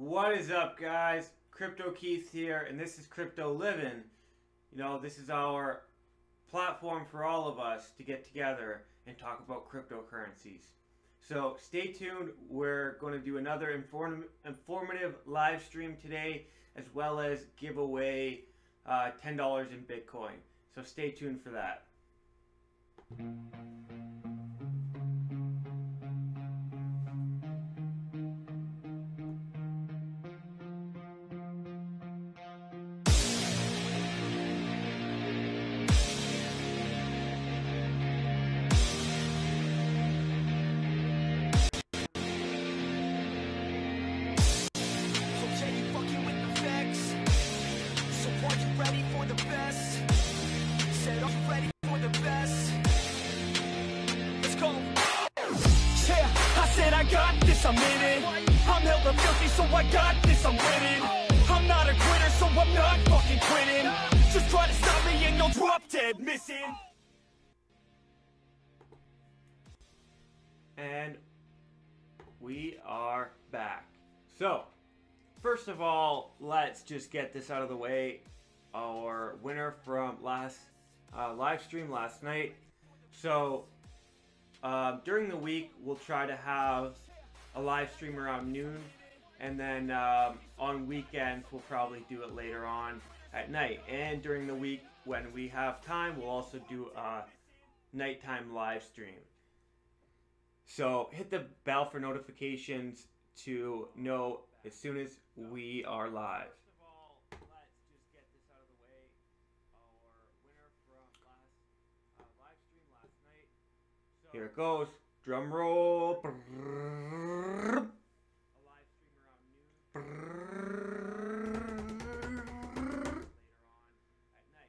What is up, guys? Crypto Keith here, and this is Crypto Living. You know, this is our platform for all of us to get together and talk about cryptocurrencies. So stay tuned. We're going to do another informative live stream today, as well as give away $10 in Bitcoin. So stay tuned for that. I'm in it. I'm hella filthy, so I got this, I'm winning. I'm not a quitter, so I'm not fucking quitting. Just try to stop me and you'll drop dead missing. And we are back. So, first of all, let's just get this out of the way. Our winner from last live stream last night. So, during the week, we'll try to have a live stream around noon, and then on weekends we'll probably do it later on at night, and during the week when we have time we'll also do a nighttime live stream. So hit the bell for notifications to know as soon as we are live. First of all, let's just get this out of the way. Our winner from last live stream last night. So here it goes. Drum roll.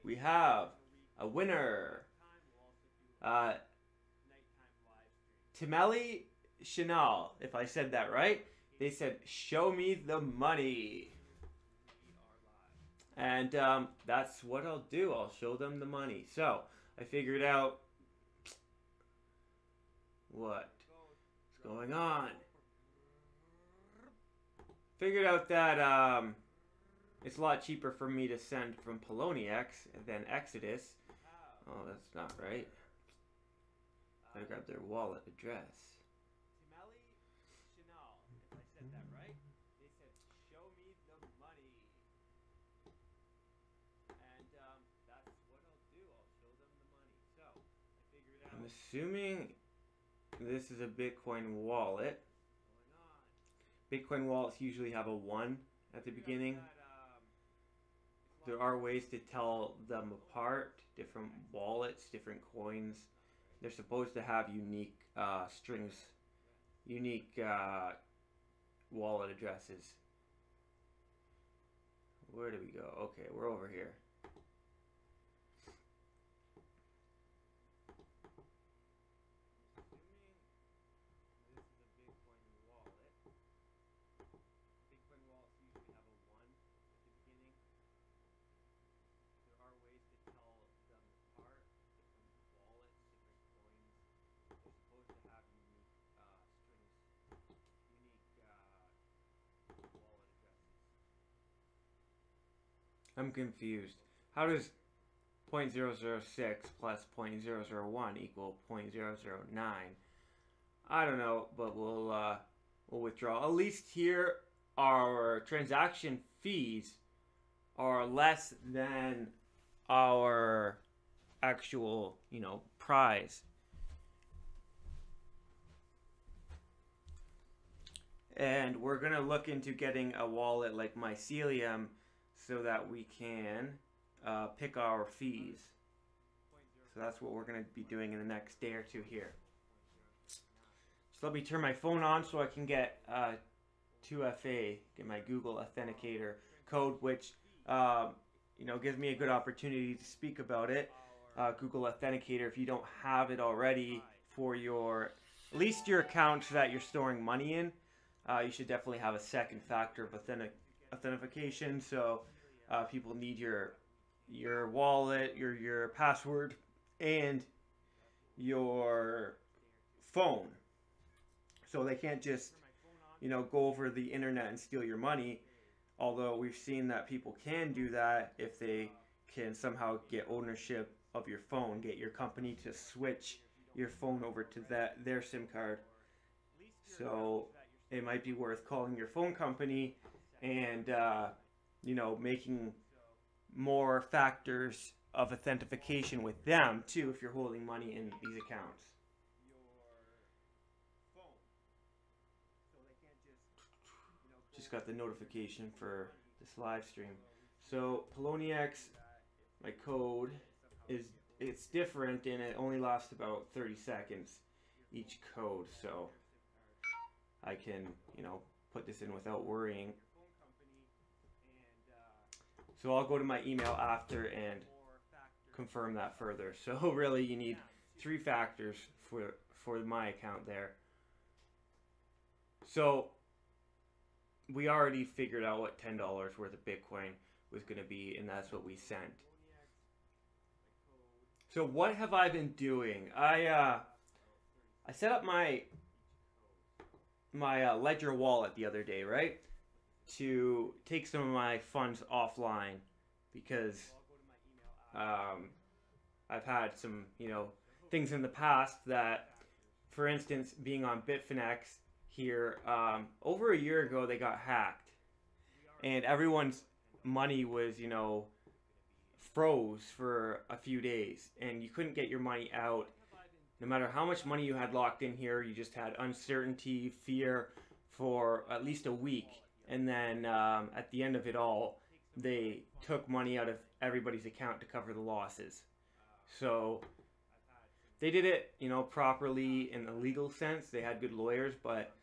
We have a winner. Timeli Chanel, if I said that right. They said, "Show me the money." And that's what I'll do. I'll show them the money. So I figured out what's going on. Figured out that it's a lot cheaper for me to send from Poloniex than Exodus. Oh, that's not right. Gotta grab their wallet address. Timeli Chanel, if I said that right. They said, "Show me the money." And that's what I'll do. I'll show them the money. So I figured out. I'm assuming this is a Bitcoin wallet. Bitcoin wallets usually have a 1 at the beginning. There are ways to tell them apart. Different wallets, different coins. They're supposed to have unique strings, unique wallet addresses. Where do we go? Okay, we're over here. I'm confused. How does 0.006 plus 0.001 equal 0.009? I don't know, but we'll withdraw. At least here, our transaction fees are less than our actual, prize. And we're gonna look into getting a wallet like Mycelium, so that we can pick our fees. So that's what we're going to be doing in the next day or two here. So let me turn my phone on so I can get 2FA, get my Google Authenticator code, which gives me a good opportunity to speak about it. Google Authenticator, if you don't have it already for at least your accounts that you're storing money in, you should definitely have a second factor of authentication. So people need your wallet, your password, and your phone. So they can't just go over the internet and steal your money. Although we've seen that people can do that if they can somehow get ownership of your phone, get your company to switch your phone over to their SIM card. So it might be worth calling your phone company and making more factors of authentication with them too if you're holding money in these accounts. Just got the notification for this live stream. So Poloniex, my code it's different and it only lasts about 30 seconds each code, so I can put this in without worrying. So I'll go to my email after and confirm that further. So really you need 3 factors for my account there. So we already figured out what $10 worth of Bitcoin was going to be, and that's what we sent. So what have I been doing? I set up my Ledger wallet the other day, right? To take some of my funds offline because I've had some, things in the past that, for instance, being on Bitfinex here, over a year ago they got hacked and everyone's money was, froze for a few days and you couldn't get your money out. No matter how much money you had locked in here, you just had uncertainty, fear for at least a week. And then at the end of it all, they took money out of everybody's account to cover the losses. So they did it, properly in the legal sense. They had good lawyers, but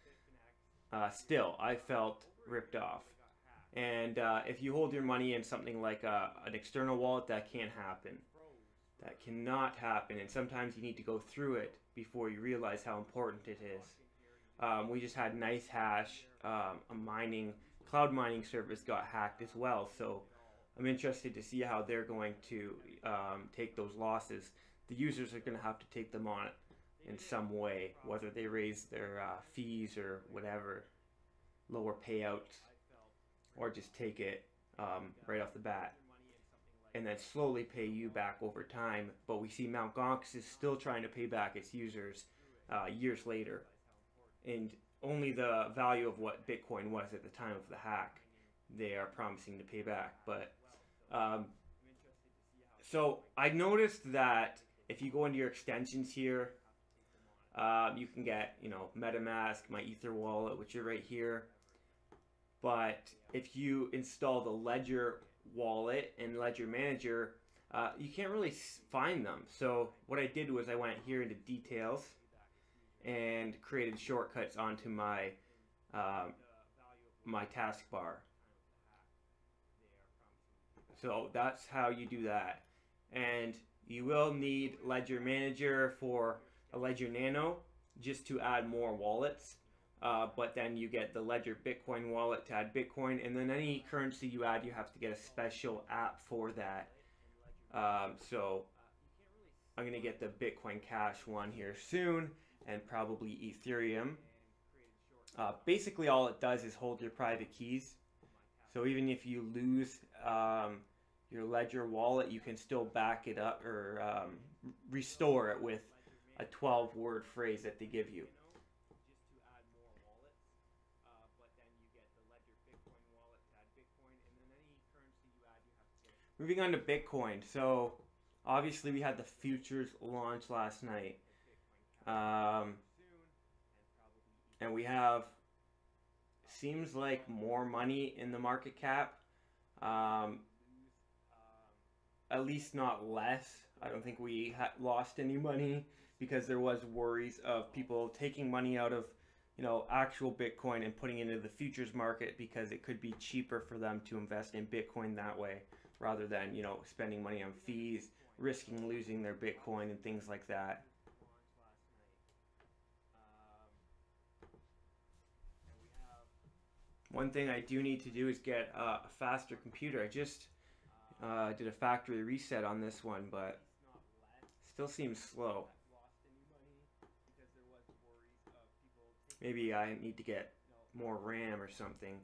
still, I felt ripped off. And if you hold your money in something like an external wallet, that can't happen. That cannot happen. And sometimes you need to go through it before you realize how important it is. We just had NiceHash, a cloud mining service got hacked as well. So I'm interested to see how they're going to take those losses. The users are going to have to take them on in some way, whether they raise their fees or whatever, lower payouts, or just take it right off the bat and then slowly pay you back over time. But we see Mt. Gox is still trying to pay back its users years later, and only the value of what Bitcoin was at the time of the hack they are promising to pay back. But so I noticed that if you go into your extensions here, you can get MetaMask, my Ether wallet, which are right here. But if you install the Ledger wallet and Ledger Manager, you can't really find them. So what I did was I went here into details and created shortcuts onto my my taskbar. So that's how you do that. And you will need Ledger Manager for a Ledger Nano just to add more wallets. But then you get the Ledger Bitcoin wallet to add Bitcoin, and then any currency you add, you have to get a special app for that. So I'm going to get the Bitcoin Cash one here soon, and probably Ethereum. Basically all it does is hold your private keys. So even if you lose your Ledger wallet, you can still back it up or restore it with a 12-word phrase that they give you. Moving on to Bitcoin. So obviously we had the futures launch last night. And we have, seems like, more money in the market cap. At least not less. I don't think we lost any money because there was worries of people taking money out of actual Bitcoin and putting it into the futures market because it could be cheaper for them to invest in Bitcoin that way rather than spending money on fees, risking losing their Bitcoin and things like that. One thing I do need to do is get a faster computer. I just did a factory reset on this one, but still seems slow. Maybe I need to get more RAM or something.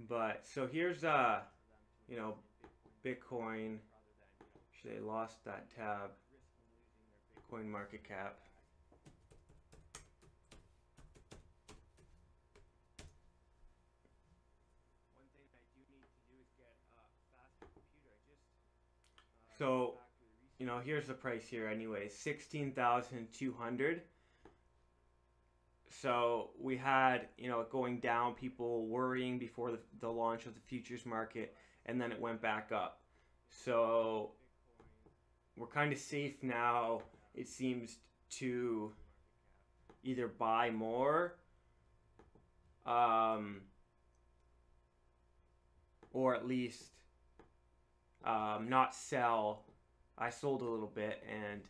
But so here's you know, Bitcoin. Actually, I lost that tab. Bitcoin market cap. So, you know, here's the price here anyway, 16,200. So we had, you know, it going down, people worrying before the launch of the futures market, and then it went back up. So we're kind of safe now, it seems, to either buy more or at least not sell. I sold a little bit, and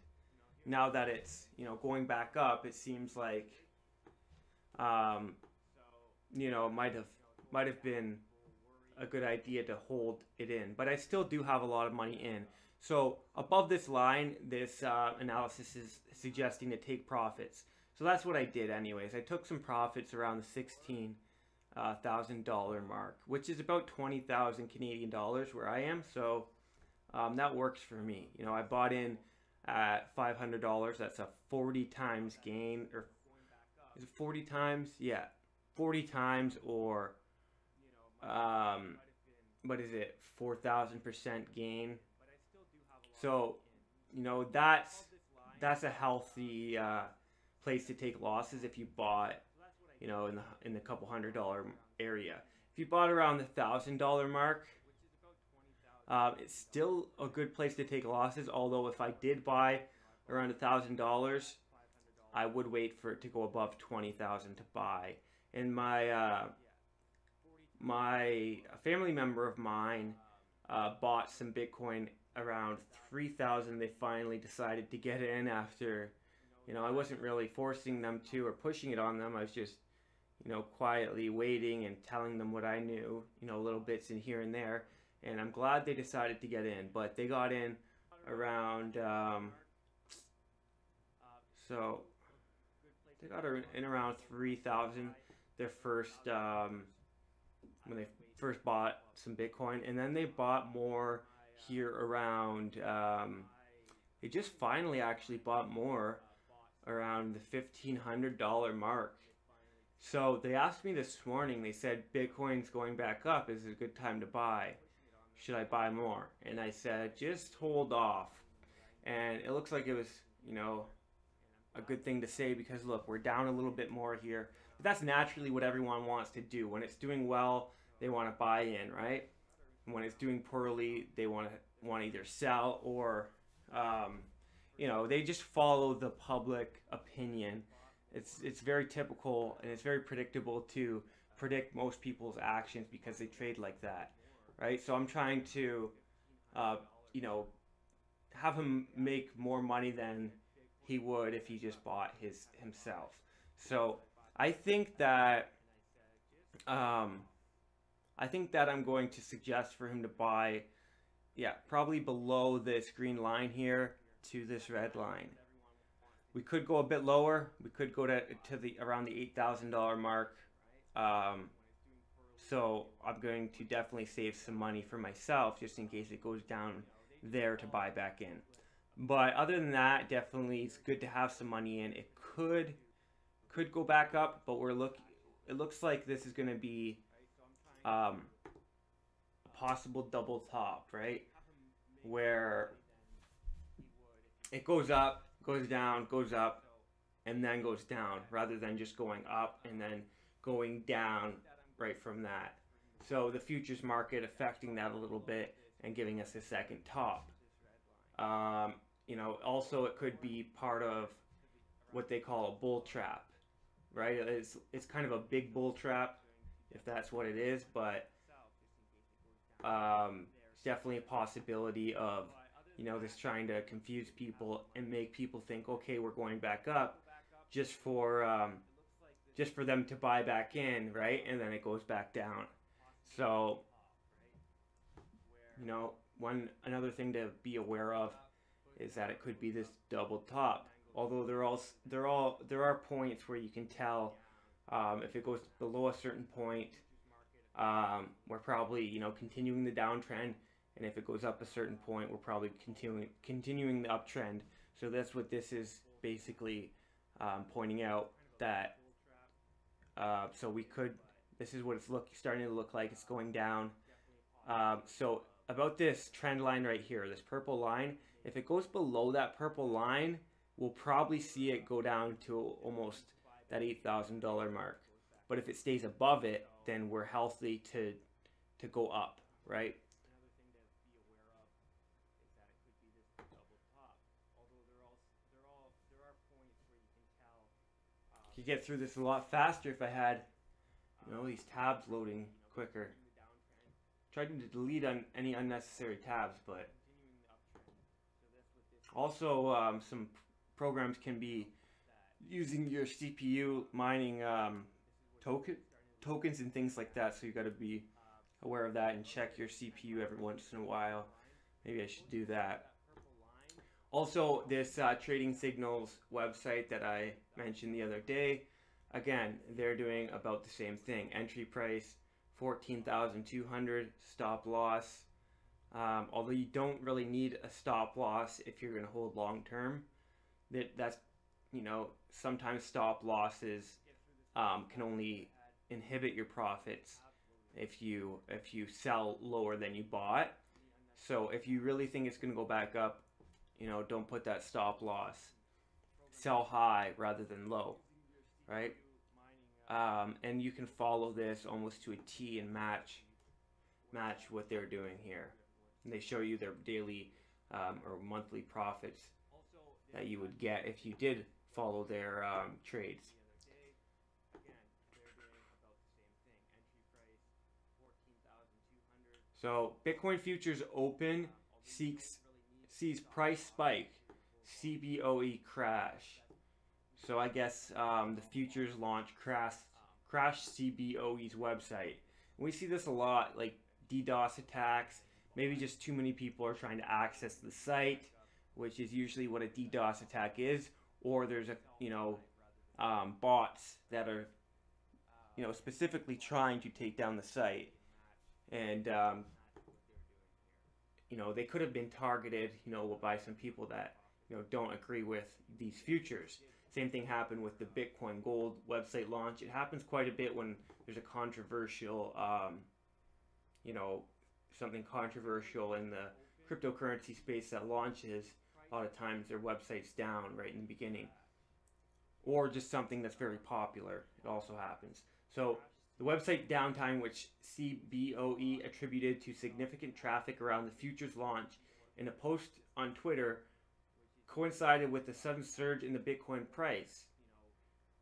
now that it's, you know, going back up, it seems like you know, might have been a good idea to hold it in, but I still do have a lot of money in. So above this line, this analysis is suggesting to take profits. So that's what I did anyways. I took some profits around the $16,000 mark, which is about 20,000 Canadian dollars where I am. So that works for me. You know, I bought in at $500. That's a 40 times gain, or is it 40 times? Yeah, 40 times, or what is it? 4,000% gain. So, you know, that's a healthy place to take losses if you bought, you know, in the couple $100 area. If you bought around the $1,000 mark, it's still a good place to take losses. Although if I did buy around $1,000, I would wait for it to go above 20,000 to buy. And my my family member of mine bought some Bitcoin around 3,000. They finally decided to get in after, you know, I wasn't really forcing them to or pushing it on them. I was just, you know, quietly waiting and telling them what I knew, you know, little bits in here and there. And I'm glad they decided to get in. But they got in around, so they got in around 3,000 their first, when they first bought some Bitcoin. And then they bought more here around, they just finally actually bought more around the $1,500 mark. So they asked me this morning, they said, Bitcoin's going back up, is it a good time to buy? Should I buy more? And I said, just hold off. And it looks like it was, you know, a good thing to say, because look, we're down a little bit more here. But that's naturally what everyone wants to do. When it's doing well, they want to buy in, right? And when it's doing poorly, they want to either sell or, you know, they just follow the public opinion. It's very typical, and it's very predictable to predict most people's actions because they trade like that, right? So I'm trying to, you know, have him make more money than he would if he just bought himself. So I think that I'm going to suggest for him to buy, yeah, probably below this green line here to this red line. We could go a bit lower. We could go to the around the $8,000 mark. So I'm going to definitely save some money for myself just in case it goes down there to buy back in. But other than that, definitely it's good to have some money in. It could go back up, but it looks like this is going to be a possible double top, right? Where it goes up, goes down, goes up, and then goes down, rather than just going up and then going down right from that. So the futures market affecting that a little bit and giving us a second top. You know, also it could be part of what they call a bull trap, right? It's kind of a big bull trap, if that's what it is, but it's definitely a possibility of, you know, this trying to confuse people and make people think, okay, we're going back up, just for them to buy back in, right? And then it goes back down. So, you know, another thing to be aware of is that it could be this double top. Although there are points where you can tell If it goes below a certain point, we're probably, you know, continuing the downtrend. And if it goes up a certain point, we're probably continuing the uptrend. So that's what this is basically pointing out, that so we could, this is what it's starting to look like. It's going down. So about this trend line right here, this purple line, if it goes below that purple line, we'll probably see it go down to almost that $8,000 mark. But if it stays above it, then we're healthy to go up, right? You get through this a lot faster if I had, you know, these tabs loading quicker. Tried to delete on any unnecessary tabs, but also some programs can be using your CPU mining tokens and things like that, so you got to be aware of that and check your CPU every once in a while. Maybe I should do that. Also, this Trading Signals website that I mentioned the other day, again, they're doing about the same thing. Entry price 14,200, stop loss. Although you don't really need a stop loss if you're going to hold long term. That's, you know, sometimes stop losses can only inhibit your profits if you sell lower than you bought. So if you really think it's going to go back up, you know, don't put that stop loss. Sell high rather than low, right? And you can follow this almost to a T and match what they're doing here. And they show you their daily or monthly profits that you would get if you did follow their trades. So Bitcoin futures open sees price spike, CBOE crash. So I guess the futures launch crash CBOE's website. And we see this a lot, like DDoS attacks. Maybe just too many people are trying to access the site, which is usually what a DDoS attack is. Or there's bots that are, you know, specifically trying to take down the site. And you know, they could have been targeted, you know, by some people that, you know, don't agree with these futures. Same thing happened with the Bitcoin Gold website launch. It happens quite a bit when there's a controversial, you know, something controversial in the cryptocurrency space that launches. A lot of times their website's down right in the beginning. Or just something that's very popular. It also happens. So the website downtime, which CBOE attributed to significant traffic around the futures launch in a post on Twitter, coincided with the sudden surge in the Bitcoin price,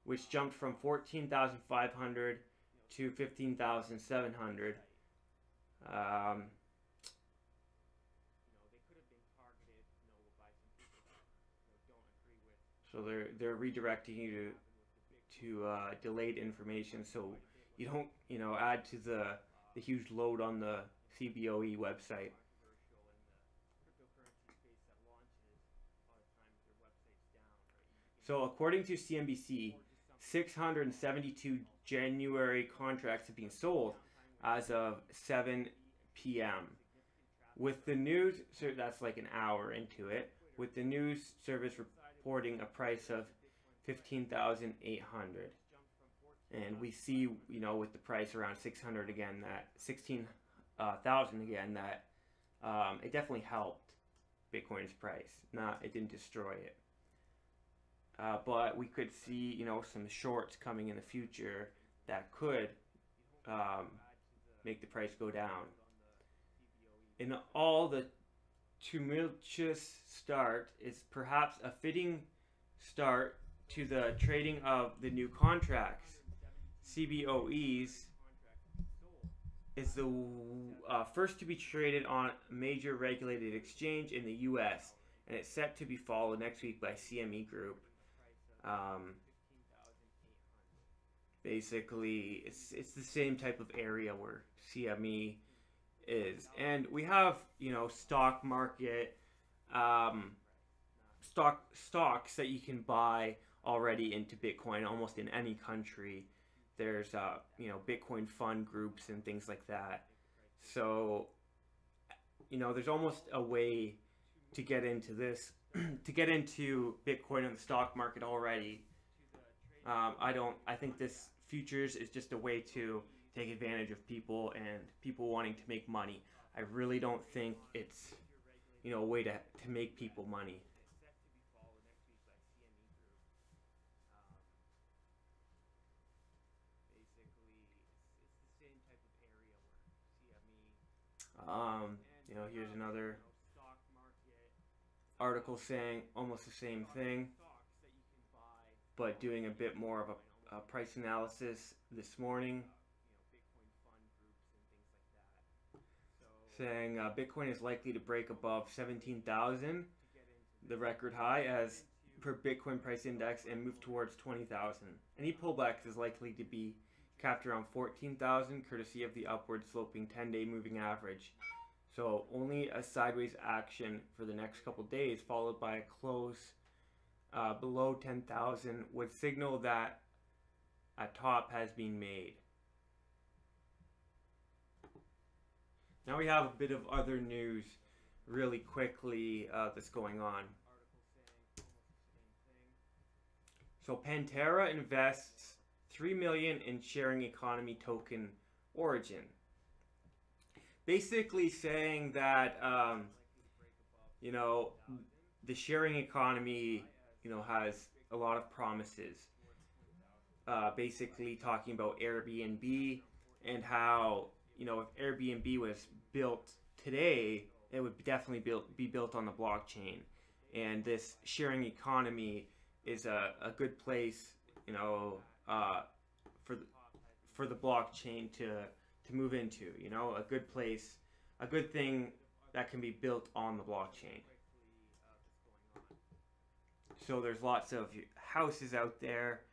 which jumped from 14,500 to 15,700. So they're redirecting you to delayed information, so you don't, you know, add to the huge load on the CBOE website. So according to CNBC, 672 January contracts have been sold as of 7 p.m. With the news, so that's like an hour into it, with the news service reporting a price of 15,800. And we see, you know, with the price around 600 again, that 16,000 again, that it definitely helped Bitcoin's price. It didn't destroy it. But we could see, you know, some shorts coming in the future that could make the price go down. In all, the tumultuous start is perhaps a fitting start to the trading of the new contracts. CBOEs is the first to be traded on a major regulated exchange in the U.S. and it's set to be followed next week by CME Group. Basically, it's the same type of area where CME is, and we have, you know, stock market stocks that you can buy already into Bitcoin almost in any country. There's you know, Bitcoin fund groups and things like that. So you know, there's almost a way to get into this, to get into Bitcoin in the stock market already. I think this futures is just a way to take advantage of people and people wanting to make money. I really don't think it's, you know, a way to make people money. You know, here's another article saying almost the same thing, but doing a bit more of a price analysis this morning, saying Bitcoin is likely to break above 17,000, the record high, as per Bitcoin price index, and move towards 20,000. Any pullback is likely to be capped around 14,000, courtesy of the upward sloping 10-day moving average. So only a sideways action for the next couple days, followed by a close below 10,000, would signal that a top has been made. Now we have a bit of other news really quickly that's going on. So Pantera invests $3 million in Sharing Economy token Origin. Basically saying that, you know, the sharing economy, you know, has a lot of promises. Basically talking about Airbnb and how, you know, if Airbnb was built today, it would definitely be built on the blockchain. And this sharing economy is a good place, you know, for the blockchain to move into, you know, a good place, a good thing that can be built on the blockchain. So there's lots of houses out there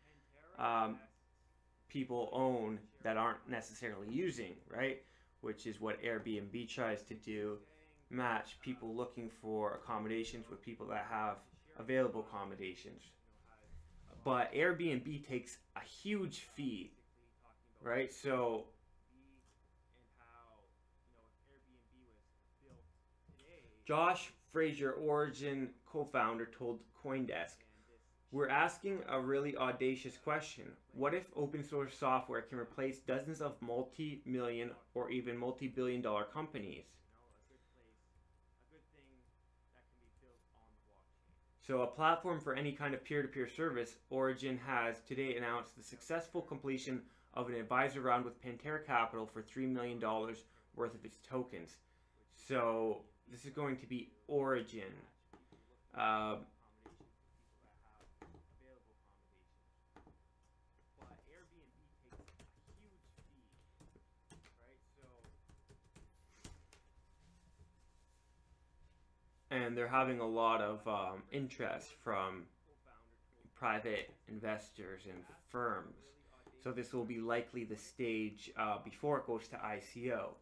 people own that aren't necessarily using, right? Which is what Airbnb tries to do, match people looking for accommodations with people that have available accommodations. But Airbnb takes a huge fee, right? So Josh Frazier, Origin co-founder, told CoinDesk, "We're asking a really audacious question. What if open source software can replace dozens of multi-million or even multi-billion-dollar companies?" So a platform for any kind of peer-to-peer service, Origin has today announced the successful completion of an advisor round with Pantera Capital for $3 million worth of its tokens. So this is going to be Origin. And they're having a lot of interest from private investors and firms. So this will be likely the stage before it goes to ICO.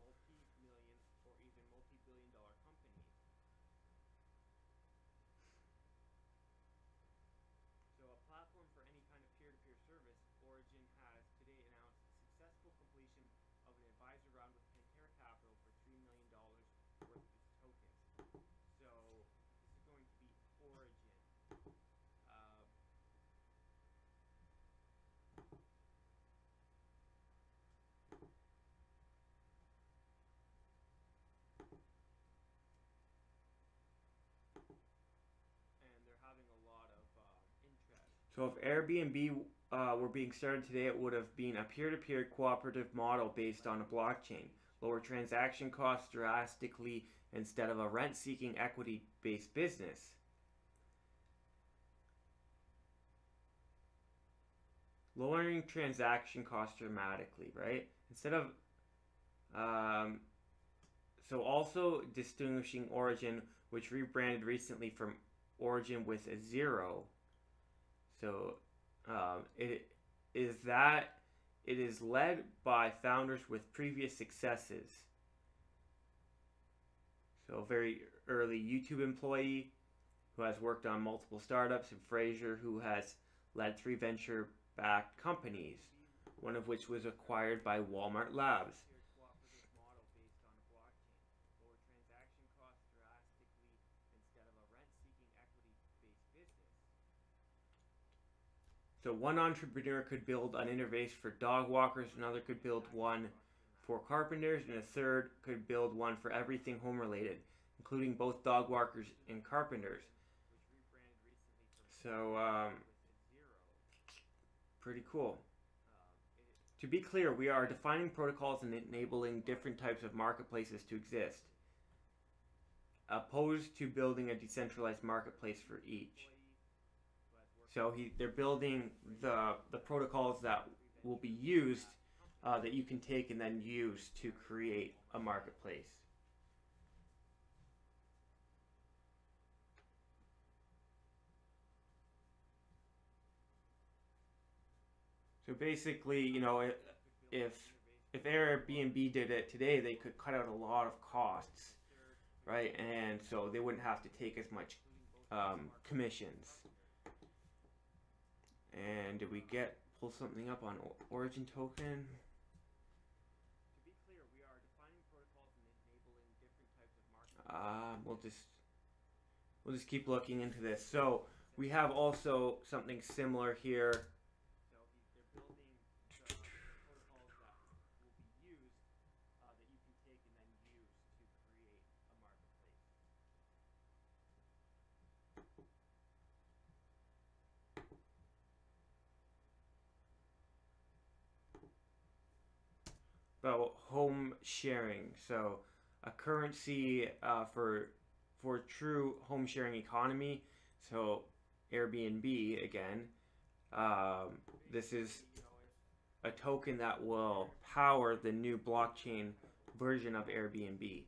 So a platform for any kind of peer-to-peer service, Origin has today announced the successful completion of an advisor round with Pantera Capital for $3 million worth of its tokens. So this is going to be Origin. And they're having a lot of interest. So if Airbnb were being started today, it would have been a peer-to-peer cooperative model based on a blockchain. Lower transaction costs drastically instead of a rent-seeking equity-based business. Lowering transaction costs dramatically, right? Instead of so also distinguishing Origin, which rebranded recently from Origin with a zero. So it is led by founders with previous successes. So a very early YouTube employee who has worked on multiple startups, and Frazier, who has led 3 venture-backed companies. one of which was acquired by Walmart Labs. So one entrepreneur could build an interface for dog walkers, another could build one for carpenters, and a third could build one for everything home related, including both dog walkers and carpenters. So, pretty cool. To be clear, we are defining protocols and enabling different types of marketplaces to exist, opposed to building a decentralized marketplace for each. So they're building the protocols that will be used, that you can take and then use to create a marketplace. So basically, you know, if Airbnb did it today, they could cut out a lot of costs, right? And so they wouldn't have to take as much commissions. And did we pull something up on Origin token? To be clear, we are defining protocols and enabling different types of markets. We'll just keep looking into this. So we have also something similar here. So they're building protocols that will be used, that you can take and then use to create a marketplace. About home sharing. So a currency for true home sharing economy. So Airbnb again. This is a token that will power the new blockchain version of Airbnb.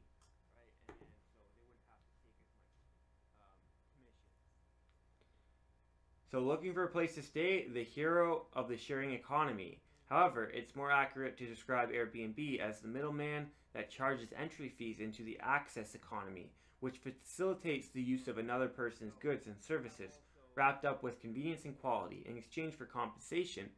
So looking for a place to stay, the hero of the sharing economy. However, it's more accurate to describe Airbnb as the middleman that charges entry fees into the access economy, which facilitates the use of another person's goods and services, wrapped up with convenience and quality in exchange for compensation.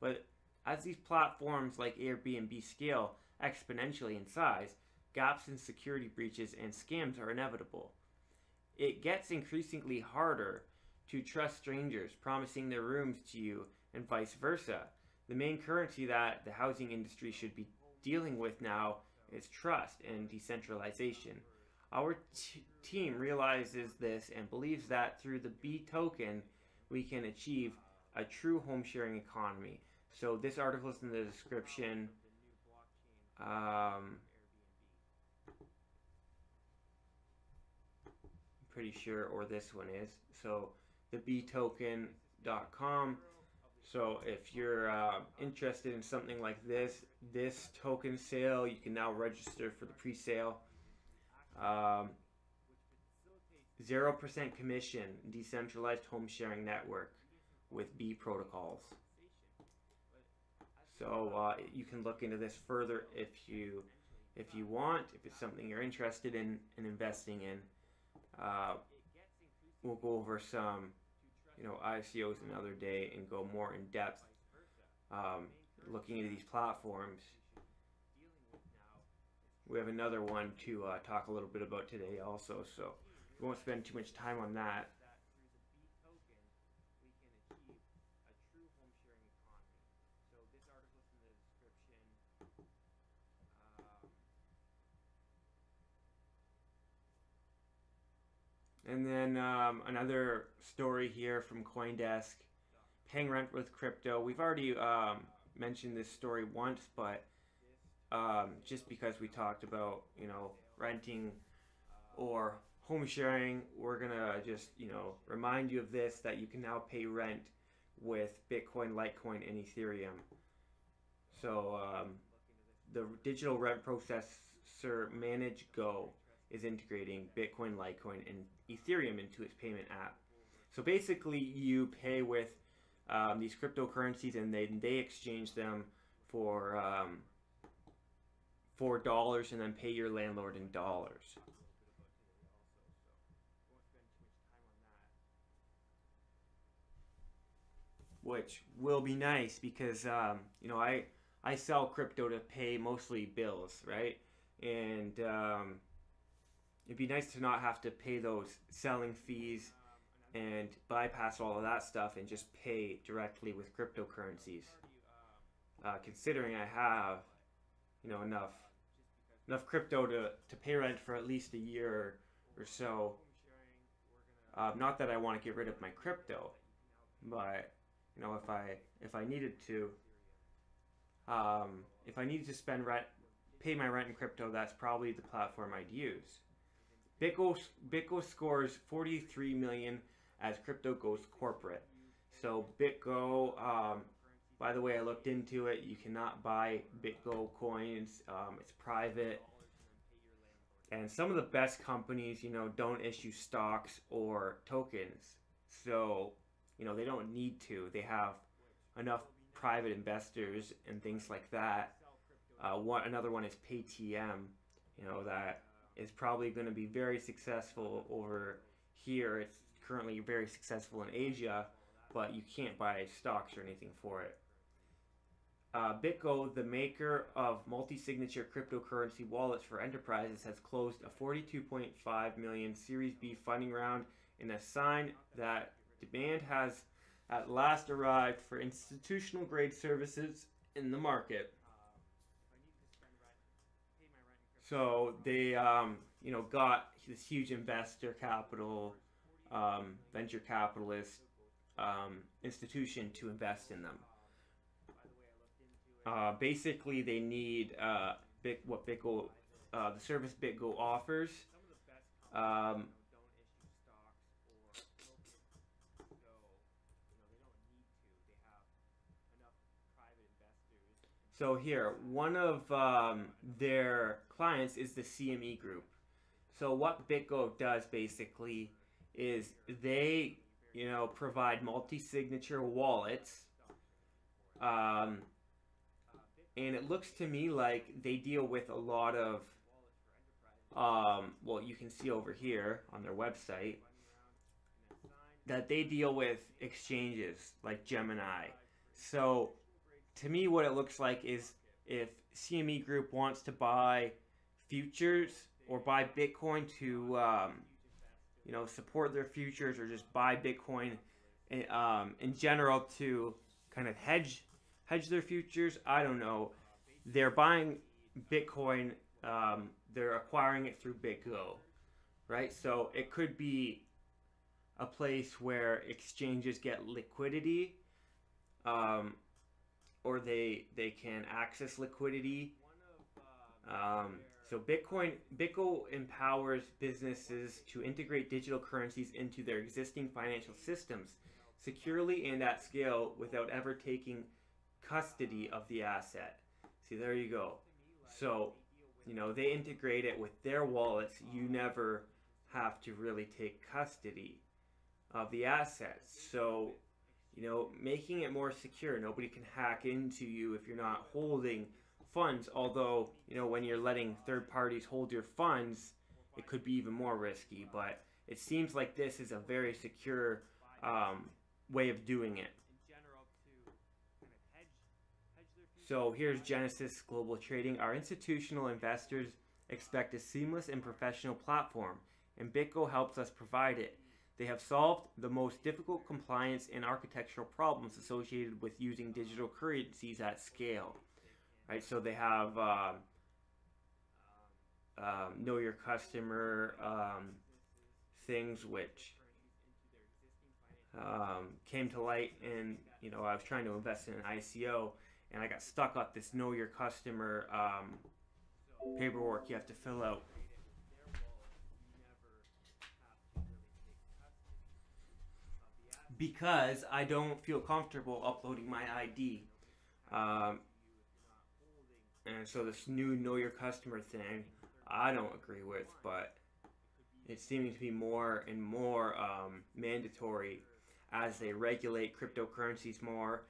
But as these platforms like Airbnb scale exponentially in size, gaps in security breaches and scams are inevitable. It gets increasingly harder to trust strangers promising their rooms to you and vice versa. The main currency that the housing industry should be dealing with now is trust and decentralization. Our team realizes this and believes that through the B token, we can achieve a true home sharing economy. So this article is in the description. I'm pretty sure, or this one is. So the btoken.com. So if you're interested in something like this token sale, you can now register for the pre-sale. 0% commission, decentralized home sharing network with B protocols. So you can look into this further if you want, if it's something you're interested in investing in. We'll go over some ICOs another day and go more in depth looking into these platforms. We have another one to talk a little bit about today also, so we won't spend too much time on that. And then another story here from CoinDesk, paying rent with crypto. We've already mentioned this story once, but just because we talked about, renting or home sharing, we're gonna just, remind you of this, that you can now pay rent with Bitcoin, Litecoin, and Ethereum. So the digital rent processor ManageGo is integrating Bitcoin, Litecoin, and Ethereum into its payment app. So basically, you pay with these cryptocurrencies, and they exchange them for dollars, and then pay your landlord in dollars. which will be nice because you know, I sell crypto to pay mostly bills, right? And it'd be nice to not have to pay those selling fees and bypass all of that stuff and just pay directly with cryptocurrencies. Considering I have, you know, enough crypto to pay rent for at least a year or so. Not that I want to get rid of my crypto, but you know, if I needed to, if I needed to pay my rent in crypto, that's probably the platform I'd use. Bitgo scores 43 million as crypto goes corporate. So Bitgo, by the way, I looked into it. You cannot buy Bitgo coins. It's private. And some of the best companies, you know, don't issue stocks or tokens. So, you know, they don't need to. They have enough private investors and things like that. Another one is Paytm, you know, that is probably going to be very successful over here. It's currently very successful in Asia, but you can't buy stocks or anything for it. Bitgo, the maker of multi-signature cryptocurrency wallets for enterprises, has closed a $42.5 million Series B funding round in a sign that demand has at last arrived for institutional-grade services in the market. So they, you know, got this huge investor capital, venture capitalist institution to invest in them. Basically, they need what Bitgo, the service Bitgo offers. So here, one of their clients is the CME group. So what Bitgo does basically is they, you know, provide multi-signature wallets. And it looks to me like they deal with a lot of, well, you can see over here on their website that they deal with exchanges like Gemini. So to me, what it looks like is if CME Group wants to buy futures or buy Bitcoin to, you know, support their futures, or just buy Bitcoin in general to kind of hedge their futures, I don't know. They're buying Bitcoin, they're acquiring it through Bitgo, right? So it could be a place where exchanges get liquidity, or they can access liquidity. So Bitgo empowers businesses to integrate digital currencies into their existing financial systems securely and at scale without ever taking custody of the asset. See, there you go. So, you know, they integrate it with their wallets. You never have to really take custody of the assets. So, you know, making it more secure. Nobody can hack into you if you're not holding funds. Although, you know, when you're letting third parties hold your funds, it could be even more risky. But it seems like this is a very secure way of doing it. So here's Genesis Global Trading. Our institutional investors expect a seamless and professional platform, and Bitgo helps us provide it. They have solved the most difficult compliance and architectural problems associated with using digital currencies at scale. Right, so they have know your customer things, which came to light, and you know, I was trying to invest in an ICO, and I got stuck on this know your customer paperwork you have to fill out. Because I don't feel comfortable uploading my ID. And so this new know your customer thing, I don't agree with, but it's seeming to be more and more mandatory as they regulate cryptocurrencies more.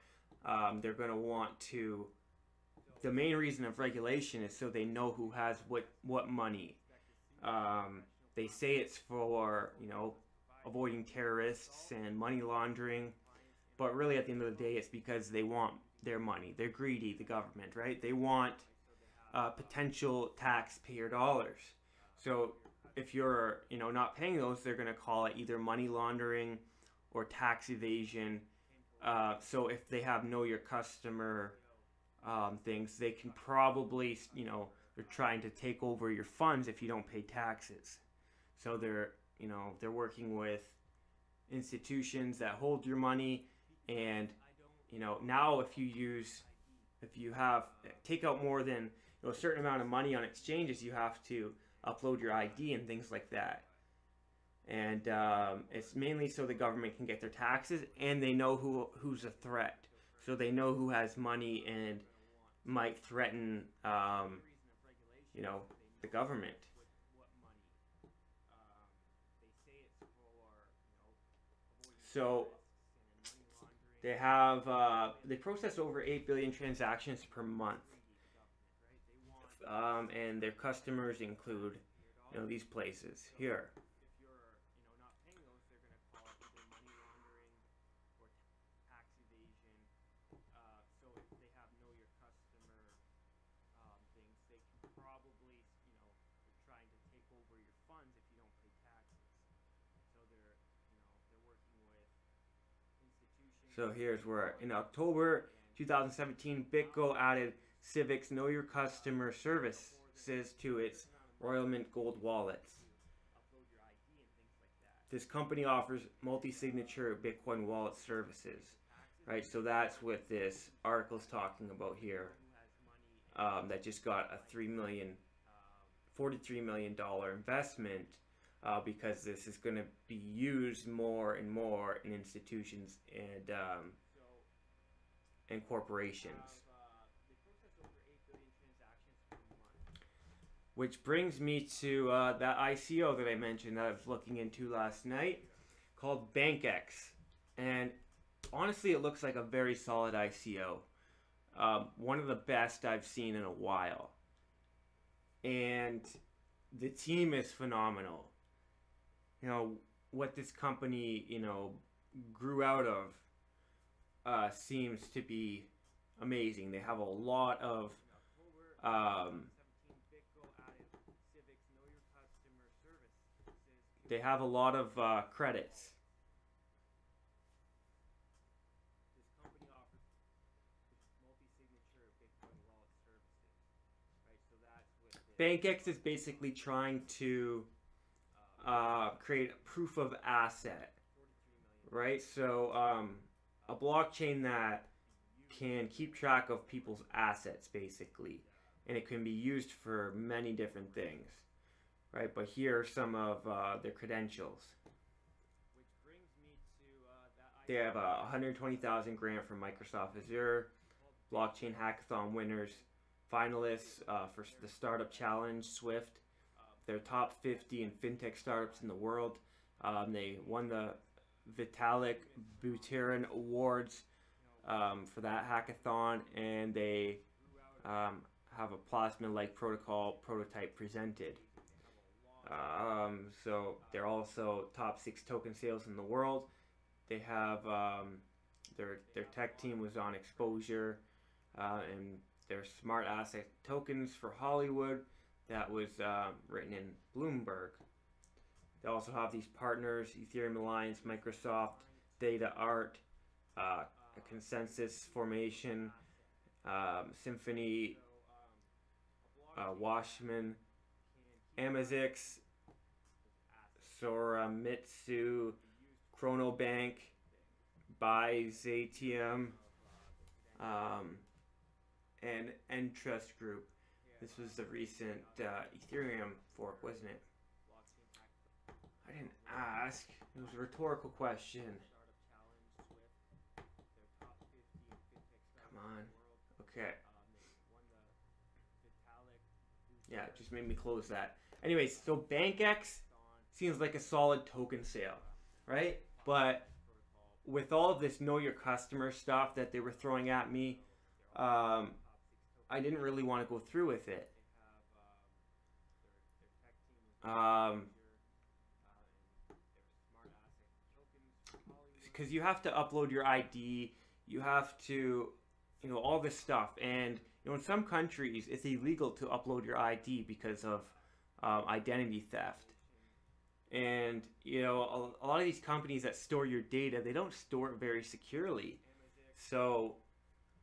They're going to want to, the main reason of regulation is so they know who has what money. They say it's for, you know, avoiding terrorists and money laundering, but really at the end of the day, it's because they want their money. They're greedy, the government, right? They want potential taxpayer dollars. So if you're, not paying those, they're going to call it either money laundering or tax evasion. So if they have know your customer things, they can probably, they're trying to take over your funds if you don't pay taxes. So they're working with institutions that hold your money, and now if you take out more than a certain amount of money on exchanges, you have to upload your ID and things like that. And it's mainly so the government can get their taxes, and they know who's a threat. So they know who has money and might threaten, the government. So they have they process over 8 billion transactions per month, and their customers include these places here. So here's where in October 2017, Bitgo added Civic's Know Your Customer services to its Royal Mint Gold wallets. This company offers multi-signature Bitcoin wallet services, right? So that's what this article is talking about here. That just got a $43 million investment. Because this is going to be used more and more in institutions and corporations. Which brings me to that ICO that I mentioned that I was looking into last night, called BankX. And honestly, it looks like a very solid ICO. One of the best I've seen in a while. And the team is phenomenal. What this company, grew out of seems to be amazing. They have a lot of credits. BankX is basically trying to create a proof of asset, right? So a blockchain that can keep track of people's assets, basically, and it can be used for many different things, right? But here are some of their credentials. They have a 120,000 grant from Microsoft Azure, blockchain hackathon winners, finalists for the Startup Challenge, Swift. They're top 50 in fintech startups in the world. They won the Vitalik Buterin Awards for that hackathon, and they have a Plasma-like protocol prototype presented. So they're also top 6 token sales in the world. They have their tech team was on Exposure, and their smart asset tokens for Hollywood. That was written in Bloomberg. They also have these partners: Ethereum Alliance, Microsoft, Data Art, a Consensus Formation, Symphony, Washman, Amazix, Soramitsu, Chronobank, Byzatium, and Entrust Group. This was the recent Ethereum fork, wasn't it? I didn't ask. It was a rhetorical question. Come on. Okay. Yeah, it just made me close that. Anyways, so BankX seems like a solid token sale, right? But with all of this know your customer stuff that they were throwing at me, I didn't really want to go through with it. because you have to upload your ID, you have to, all this stuff. And, in some countries, it's illegal to upload your ID because of identity theft. And, a lot of these companies that store your data, they don't store it very securely. So,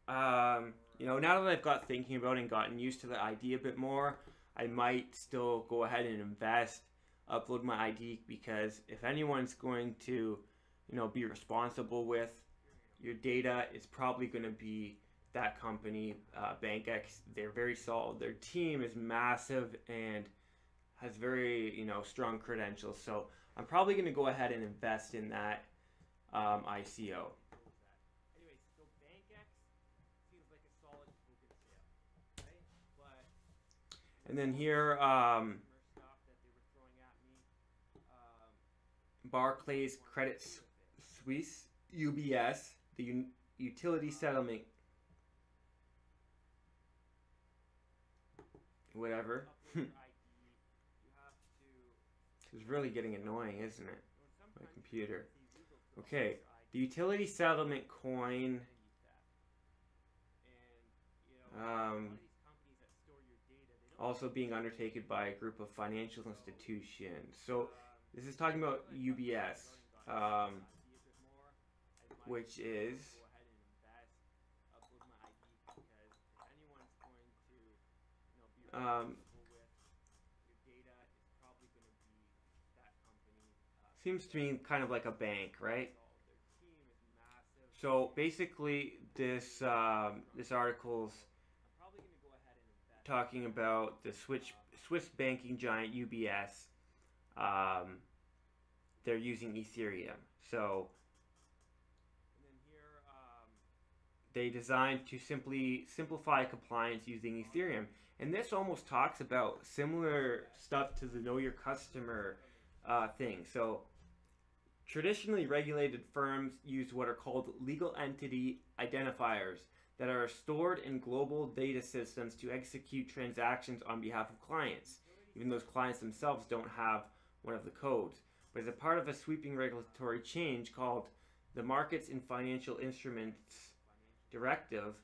now that I've got thinking about it and gotten used to the ID a bit more, I might still go ahead and invest, upload my ID, because if anyone's going to, be responsible with your data, it's probably going to be that company, BankX. They're very solid. Their team is massive and has very, strong credentials. So I'm probably going to go ahead and invest in that ICO. Anyways, so BankX seems like a solid token sale, right? But and then here, Barclays, Credit Suisse, UBS, the utility settlement, whatever. It's really getting annoying, isn't it? My computer. Okay, the utility settlement coin. Also being undertaken by a group of financial institutions. So this is talking about UBS, which is seems to me kind of like a bank, right? So basically, this article's talking about the Swiss banking giant UBS. They're using Ethereum. So they designed to simplify compliance using Ethereum. And this almost talks about similar stuff to the Know Your Customer thing. So traditionally regulated firms use what are called legal entity identifiers that are stored in global data systems to execute transactions on behalf of clients, even those clients themselves don't have one of the codes. But as a part of a sweeping regulatory change called the Markets in Financial Instruments Directive,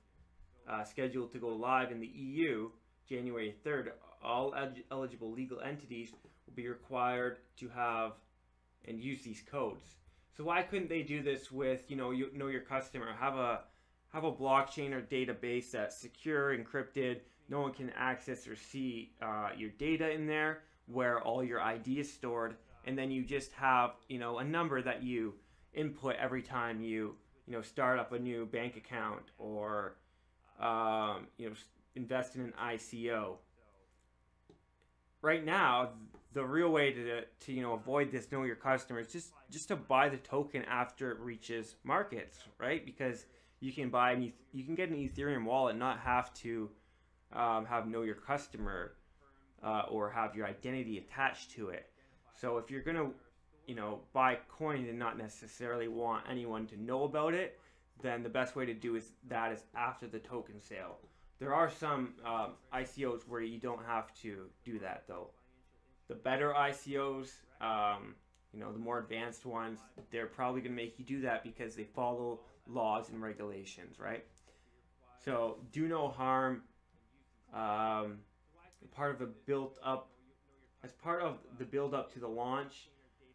scheduled to go live in the EU January 3rd, all eligible legal entities will be required to have and use these codes. So why couldn't they do this with, Know Your Customer? Have a blockchain or database that's secure, encrypted, no one can access or see your data in there, where all your ID is stored, and then you just have, a number that you input every time you, start up a new bank account or, invest in an ICO. Right now, the real way to avoid this Know Your Customer is just to buy the token after it reaches markets, right? Because you can get an Ethereum wallet and not have to have Know Your Customer or have your identity attached to it. So if you're gonna buy coin and not necessarily want anyone to know about it, then the best way to do is after the token sale. There are some ICOs where you don't have to do that though. The better ICOs, the more advanced ones, they're probably going to make you do that because they follow laws and regulations, right? So do no harm. As part of the build up to the launch,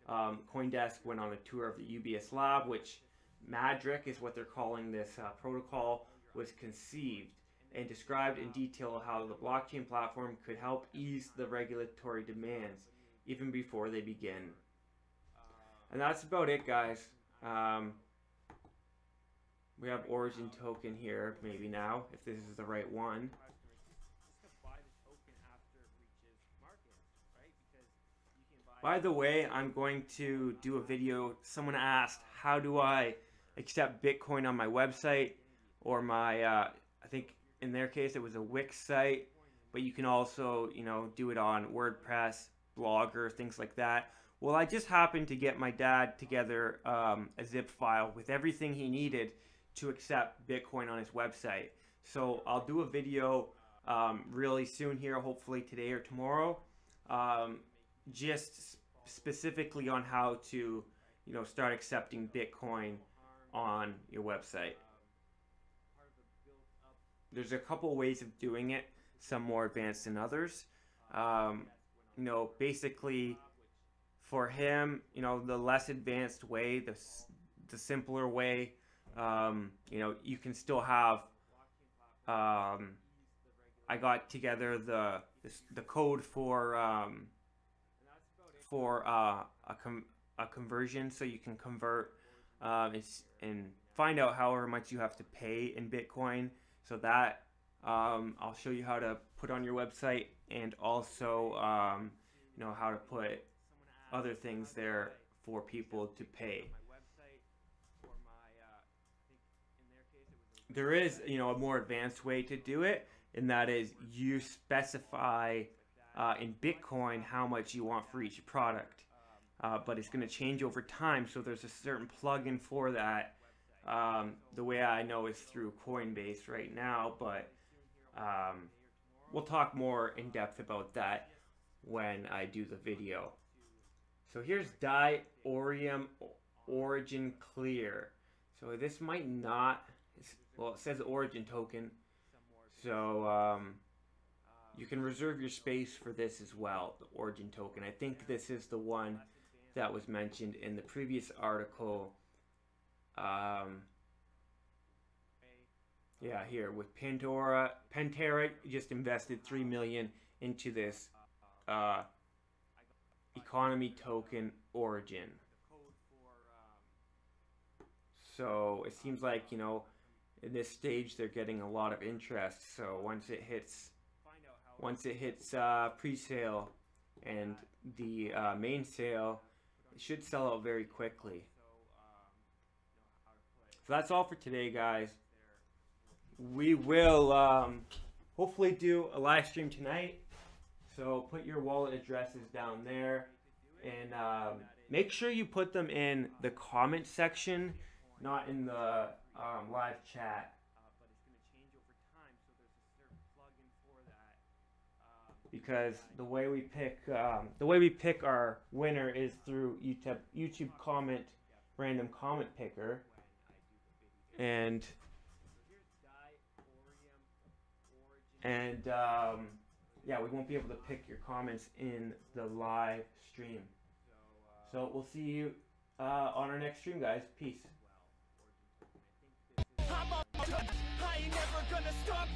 CoinDesk went on a tour of the UBS lab, which Madrick is what they're calling this protocol, was conceived, and described in detail how the blockchain platform could help ease the regulatory demands even before they begin. And that's about it, guys. We have Origin token here, maybe now, if this is the right one. By the way, I'm going to do a video. Someone asked, how do I accept Bitcoin on my website or my, I think in their case it was a Wix site, but you can also, do it on WordPress, Blogger, things like that. Well, I just happened to get my dad together a zip file with everything he needed to accept Bitcoin on his website. So I'll do a video really soon here, hopefully today or tomorrow, just specifically on how to, start accepting Bitcoin on your website. There's a couple ways of doing it, some more advanced than others. Basically for him, the less advanced way, the simpler way, you can still have, I got together the code for a conversion, so you can convert and find out however much you have to pay in Bitcoin. So that I'll show you how to put on your website, and also how to put other things there for people to pay. There is a more advanced way to do it, and that is you specify in Bitcoin how much you want for each product, but it's going to change over time, so there's a certain plugin for that. The way I know is through Coinbase right now, but we'll talk more in depth about that when I do the video. So here's Diorium Origin Clear. So this might not, well, it says origin token, so you can reserve your space for this as well, the origin token. I think this is the one that was mentioned in the previous article. Yeah, here with Pantera just invested $3 million into this economy token Origin. So it seems like, in this stage they're getting a lot of interest. So once it hits pre-sale and the main sale, it should sell out very quickly. So that's all for today, guys. We will hopefully do a live stream tonight. So put your wallet addresses down there, and make sure you put them in the comment section, not in the live chat. Because the way we pick our winner is through YouTube comment, random comment picker, and yeah, we won't be able to pick your comments in the live stream. So we'll see you on our next stream, guys. Peace. I ain't never gonna stop